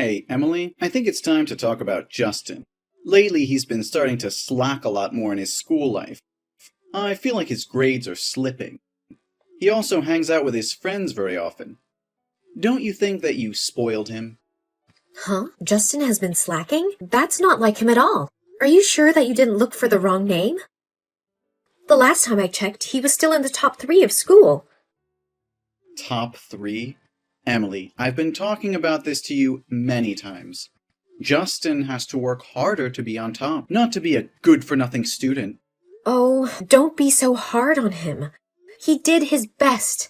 Hey, Emily, I think it's time to talk about Justin. Lately, he's been starting to slack a lot more in his school life. I feel like his grades are slipping. He also hangs out with his friends very often. Don't you think that you spoiled him? Huh? Justin has been slacking? That's not like him at all. Are you sure that you didn't look for the wrong name? The last time I checked, he was still in the top 3 of school. Top 3? Emily, I've been talking about this to you many times. Justin has to work harder to be on top, not to be a good-for-nothing student. Oh, don't be so hard on him. He did his best.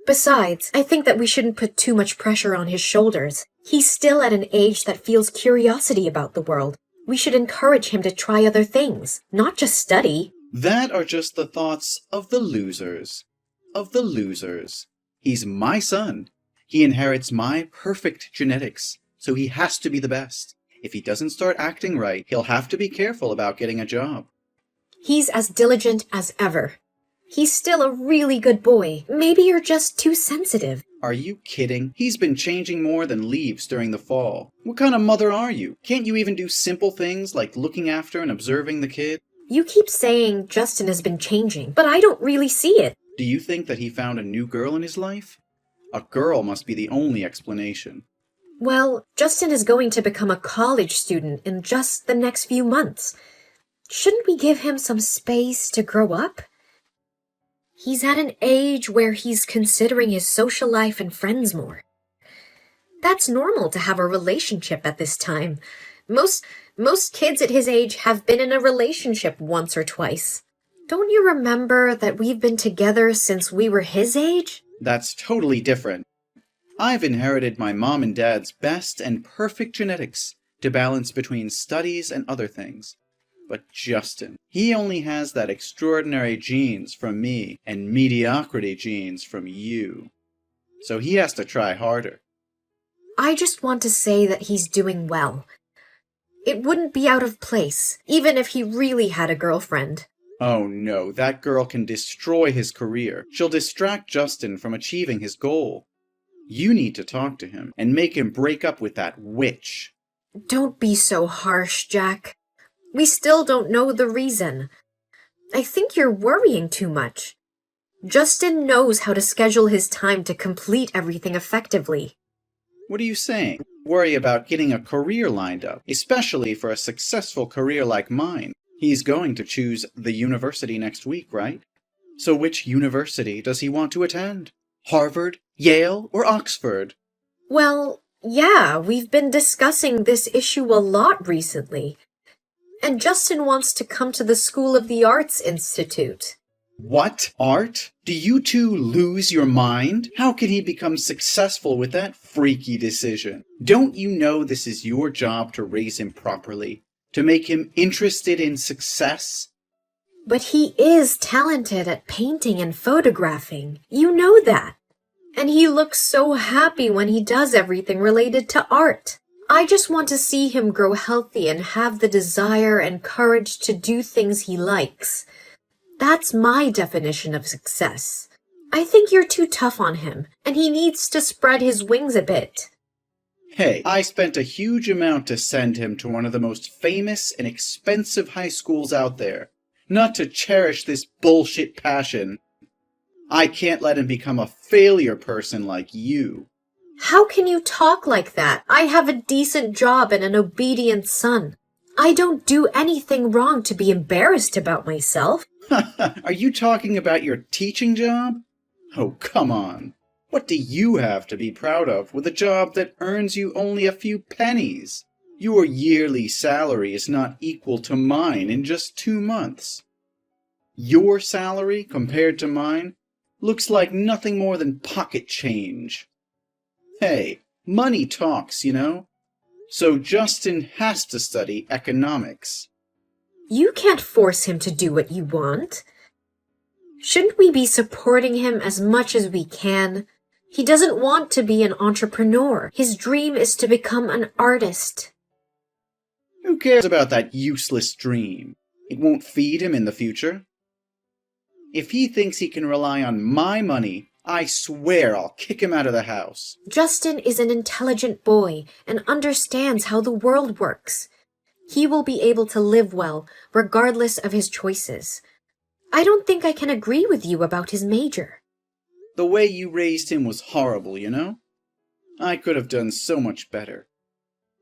Besides, I think that we shouldn't put too much pressure on his shoulders. He's still at an age that feels curiosity about the world. We should encourage him to try other things, not just study. That are just the thoughts of the losers. He's my son. He inherits my perfect genetics, so he has to be the best. If he doesn't start acting right, he'll have to be careful about getting a job. He's as diligent as ever. He's still a really good boy. Maybe you're just too sensitive. Are you kidding? He's been changing more than leaves during the fall. What kind of mother are you? Can't you even do simple things like looking after and observing the kid? You keep saying Justin has been changing, but I don't really see it. Do you think that he found a new girl in his life? A girl must be the only explanation. Well, Justin is going to become a college student in just the next few months. Shouldn't we give him some space to grow up? He's at an age where he's considering his social life and friends more. That's normal to have a relationship at this time. Most kids at his age have been in a relationship once or twice. Don't you remember that we've been together since we were his age? That's totally different. I've inherited my mom and dad's best and perfect genetics to balance between studies and other things. But Justin, he only has that extraordinary genes from me and mediocrity genes from you. So he has to try harder. I just want to say that he's doing well. It wouldn't be out of place, even if he really had a girlfriend. Oh no, that girl can destroy his career. She'll distract Justin from achieving his goal. You need to talk to him and make him break up with that witch. Don't be so harsh, Jack. We still don't know the reason. I think you're worrying too much. Justin knows how to schedule his time to complete everything effectively. What are you saying? Worry about getting a career lined up, especially for a successful career like mine. He's going to choose the university next week, right? So which university does he want to attend? Harvard, Yale, or Oxford? Well, yeah, we've been discussing this issue a lot recently. And Justin wants to come to the School of the Arts Institute. What? Art? Do you two lose your mind? How can he become successful with that freaky decision? Don't you know this is your job to raise him properly? To make him interested in success? But he is talented at painting and photographing. You know that. And he looks so happy when he does everything related to art. I just want to see him grow healthy and have the desire and courage to do things he likes. That's my definition of success. I think you're too tough on him, and he needs to spread his wings a bit. Hey, I spent a huge amount to send him to one of the most famous and expensive high schools out there. Not to cherish this bullshit passion. I can't let him become a failure person like you. How can you talk like that? I have a decent job and an obedient son. I don't do anything wrong to be embarrassed about myself. Are you talking about your teaching job? Oh, come on. What do you have to be proud of with a job that earns you only a few pennies? Your yearly salary is not equal to mine in just 2 months. Your salary, compared to mine, looks like nothing more than pocket change. Hey, money talks, you know? So Justin has to study economics. You can't force him to do what you want. Shouldn't we be supporting him as much as we can? He doesn't want to be an entrepreneur. His dream is to become an artist. Who cares about that useless dream? It won't feed him in the future. If he thinks he can rely on my money I swear I'll kick him out of the house. Justin is an intelligent boy and understands how the world works. He will be able to live well, regardless of his choices. I don't think I can agree with you about his major. The way you raised him was horrible, you know? I could have done so much better.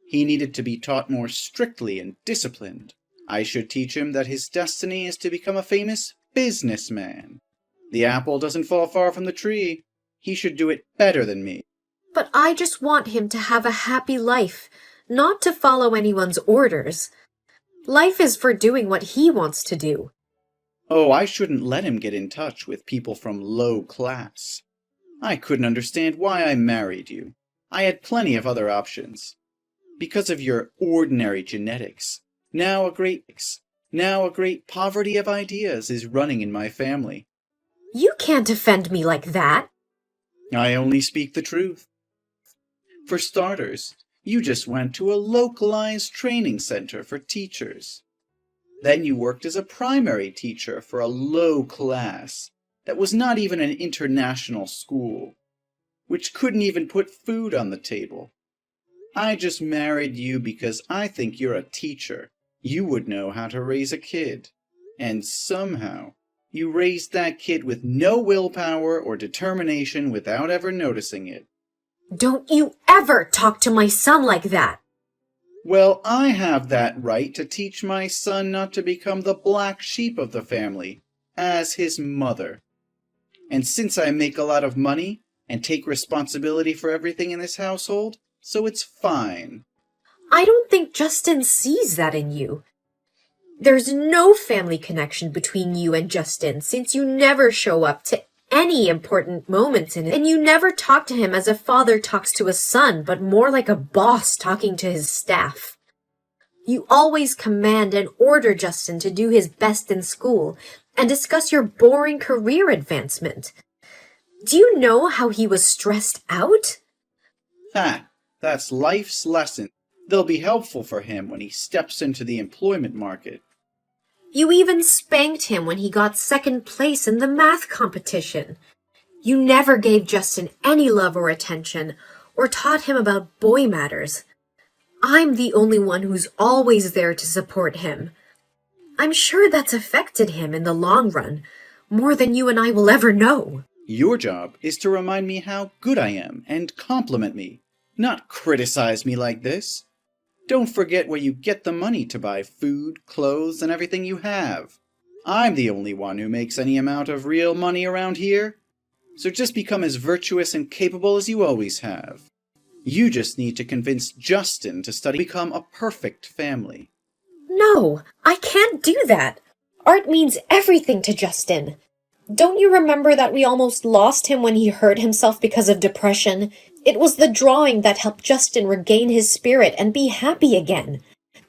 He needed to be taught more strictly and disciplined. I should teach him that his destiny is to become a famous businessman. The apple doesn't fall far from the tree. He should do it better than me. But I just want him to have a happy life, not to follow anyone's orders. Life is for doing what he wants to do. Oh, I shouldn't let him get in touch with people from low class. I couldn't understand why I married you. I had plenty of other options. Because of your ordinary genetics, now a great poverty of ideas is running in my family. You can't defend me like that. I only speak the truth. For starters, you just went to a localized training center for teachers. Then you worked as a primary teacher for a low class that was not even an international school, which couldn't even put food on the table. I just married you because I think you're a teacher. You would know how to raise a kid. And somehow, you raised that kid with no willpower or determination without ever noticing it. Don't you ever talk to my son like that. Well, I have that right to teach my son not to become the black sheep of the family, as his mother. And since I make a lot of money and take responsibility for everything in this household, so it's fine. I don't think Justin sees that in you. There's no family connection between you and Justin since you never show up to any important moments in it, and you never talk to him as a father talks to a son, but more like a boss talking to his staff. You always command and order Justin to do his best in school and discuss your boring career advancement. Do you know how he was stressed out? Ha! That's life's lesson. They'll be helpful for him when he steps into the employment market. You even spanked him when he got second place in the math competition. You never gave Justin any love or attention, or taught him about boy matters. I'm the only one who's always there to support him. I'm sure that's affected him in the long run, more than you and I will ever know. Your job is to remind me how good I am and compliment me, not criticize me like this. Don't forget where you get the money to buy food, clothes, and everything you have. I'm the only one who makes any amount of real money around here. So just become as virtuous and capable as you always have. You just need to convince Justin to study, become a perfect family. No, I can't do that. Art means everything to Justin. Don't you remember that we almost lost him when he hurt himself because of depression? It was the drawing that helped Justin regain his spirit and be happy again.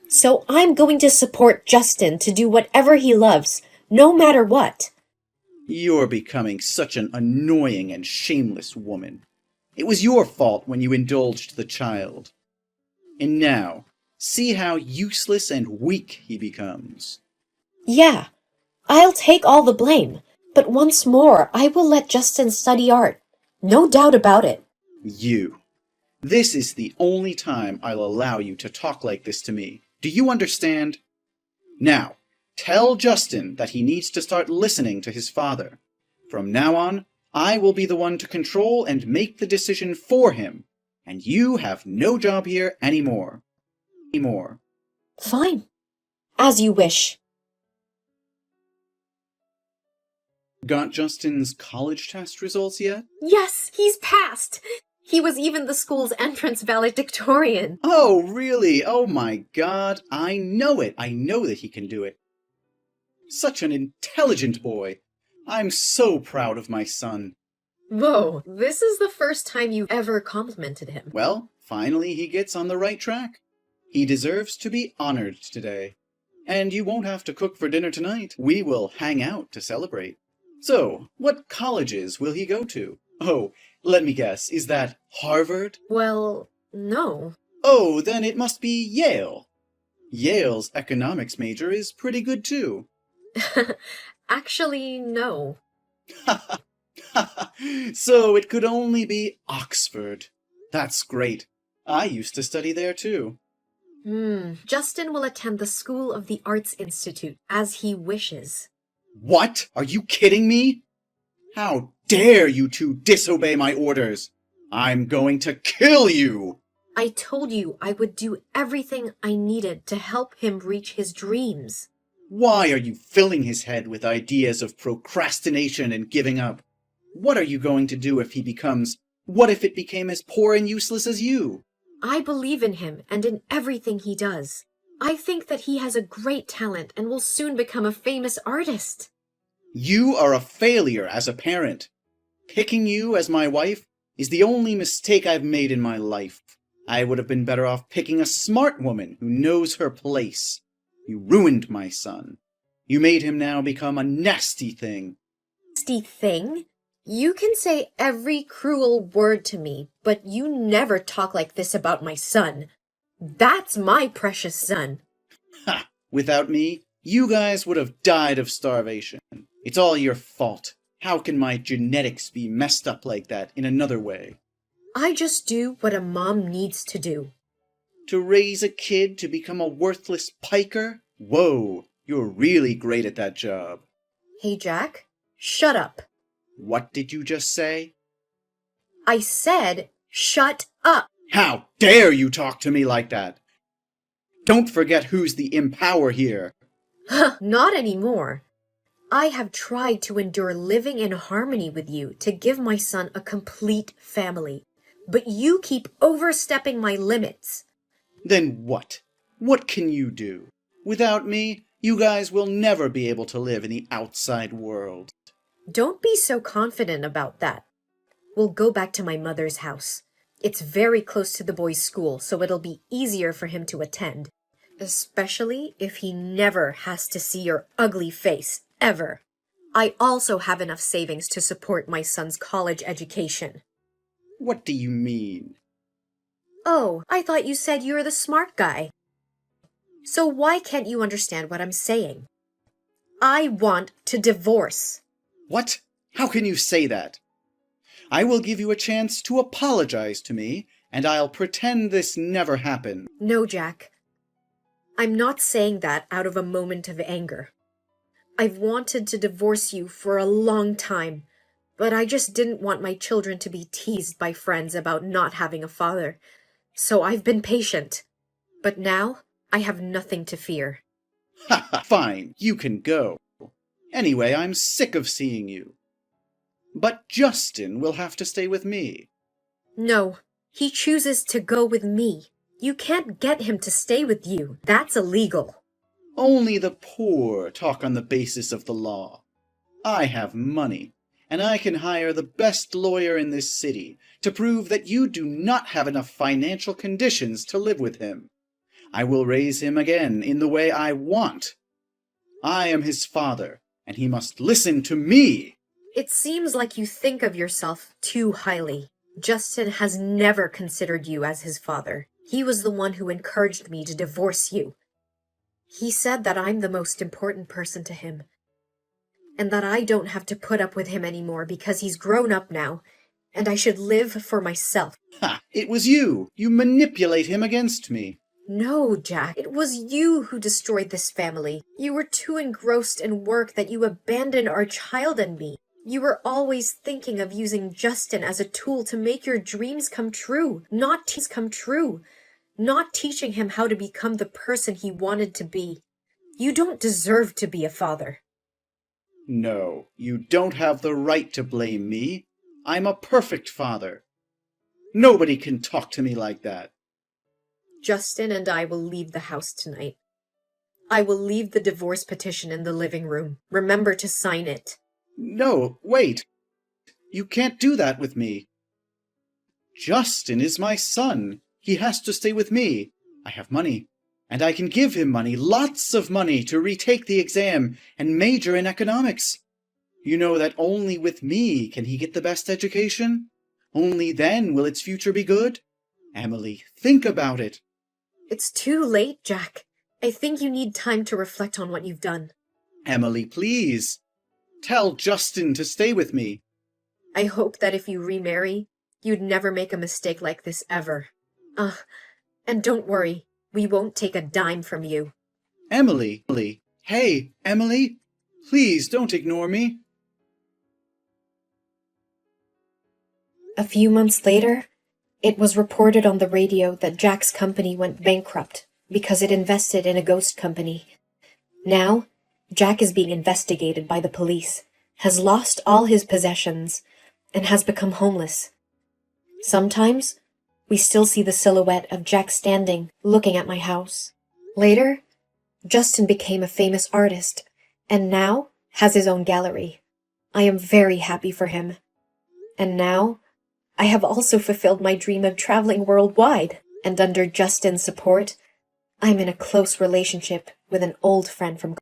So I'm going to support Justin to do whatever he loves, no matter what. You're becoming such an annoying and shameless woman. It was your fault when you indulged the child. And now, see how useless and weak he becomes. Yeah, I'll take all the blame. But once more, I will let Justin study art. No doubt about it. You. This is the only time I'll allow you to talk like this to me. Do you understand? Now, tell Justin that he needs to start listening to his father. From now on, I will be the one to control and make the decision for him, and you have no job here anymore. Fine. As you wish. Got Justin's college test results yet? Yes, he's passed. He was even the school's entrance valedictorian. Oh, really? Oh my God. I know it. I know that he can do it. Such an intelligent boy. I'm so proud of my son. Whoa, this is the first time you've ever complimented him. Well, finally he gets on the right track. He deserves to be honored today. And you won't have to cook for dinner tonight. We will hang out to celebrate. So, what colleges will he go to? Oh, let me guess, is that Harvard? Well, no. Oh, then it must be Yale. Yale's economics major is pretty good too. Actually, no. So it could only be Oxford. That's great. I used to study there too. Justin will attend the School of the Arts Institute as he wishes. What? Are you kidding me? How dare you two disobey my orders? I'm going to kill you! I told you I would do everything I needed to help him reach his dreams. Why are you filling his head with ideas of procrastination and giving up? What are you going to do if he becomes... What if it became as poor and useless as you? I believe in him and in everything he does. I think that he has a great talent and will soon become a famous artist. You are a failure as a parent. Picking you as my wife is the only mistake I've made in my life. I would have been better off picking a smart woman who knows her place. You ruined my son. You made him now become a nasty thing. Nasty thing? You can say every cruel word to me, but you never talk like this about my son. That's my precious son. Ha! Without me, you guys would have died of starvation. It's all your fault. How can my genetics be messed up like that in another way? I just do what a mom needs to do. To raise a kid to become a worthless piker? Whoa, you're really great at that job. Hey, Jack, shut up. What did you just say? I said, shut up. How dare you talk to me like that? Don't forget who's the impower here. Not anymore. I have tried to endure living in harmony with you to give my son a complete family, but you keep overstepping my limits. Then what? What can you do? Without me, you guys will never be able to live in the outside world. Don't be so confident about that. We'll go back to my mother's house. It's very close to the boys' school, so it'll be easier for him to attend. Especially if he never has to see your ugly face, ever. I also have enough savings to support my son's college education. What do you mean? Oh, I thought you said you were the smart guy. So why can't you understand what I'm saying? I want to divorce. What? How can you say that? I will give you a chance to apologize to me, and I'll pretend this never happened. No, Jack. I'm not saying that out of a moment of anger. I've wanted to divorce you for a long time, but I just didn't want my children to be teased by friends about not having a father. So I've been patient. But now, I have nothing to fear. Ha ha! Fine, you can go. Anyway, I'm sick of seeing you. But Justin will have to stay with me. No, he chooses to go with me. You can't get him to stay with you. That's illegal. Only the poor talk on the basis of the law. I have money, and I can hire the best lawyer in this city to prove that you do not have enough financial conditions to live with him. I will raise him again in the way I want. I am his father, and he must listen to me. It seems like you think of yourself too highly. Justin has never considered you as his father. He was the one who encouraged me to divorce you. He said that I'm the most important person to him, and that I don't have to put up with him anymore because he's grown up now, and I should live for myself. Ha! It was you! You manipulate him against me. No, Jack, it was you who destroyed this family. You were too engrossed in work that you abandoned our child and me. You were always thinking of using Justin as a tool to make your dreams come true, not teaching him how to become the person he wanted to be. You don't deserve to be a father. No, you don't have the right to blame me. I'm a perfect father. Nobody can talk to me like that. Justin and I will leave the house tonight. I will leave the divorce petition in the living room. Remember to sign it. No, wait. You can't do that with me. Justin is my son. He has to stay with me. I have money, and I can give him money, lots of money, to retake the exam and major in economics. You know that only with me can he get the best education. Only then will its future be good. Emily, think about it. It's too late, Jack. I think you need time to reflect on what you've done. Emily, please. Tell Justin to stay with me. I hope that if you remarry, you'd never make a mistake like this ever. And don't worry, we won't take a dime from you. Emily! Hey, Emily! Please don't ignore me. A few months later, it was reported on the radio that Jack's company went bankrupt because it invested in a ghost company. Now, Jack is being investigated by the police, has lost all his possessions, and has become homeless. Sometimes, we still see the silhouette of Jack standing, looking at my house. Later, Justin became a famous artist, and now has his own gallery. I am very happy for him. And now, I have also fulfilled my dream of traveling worldwide, and under Justin's support, I'm in a close relationship with an old friend from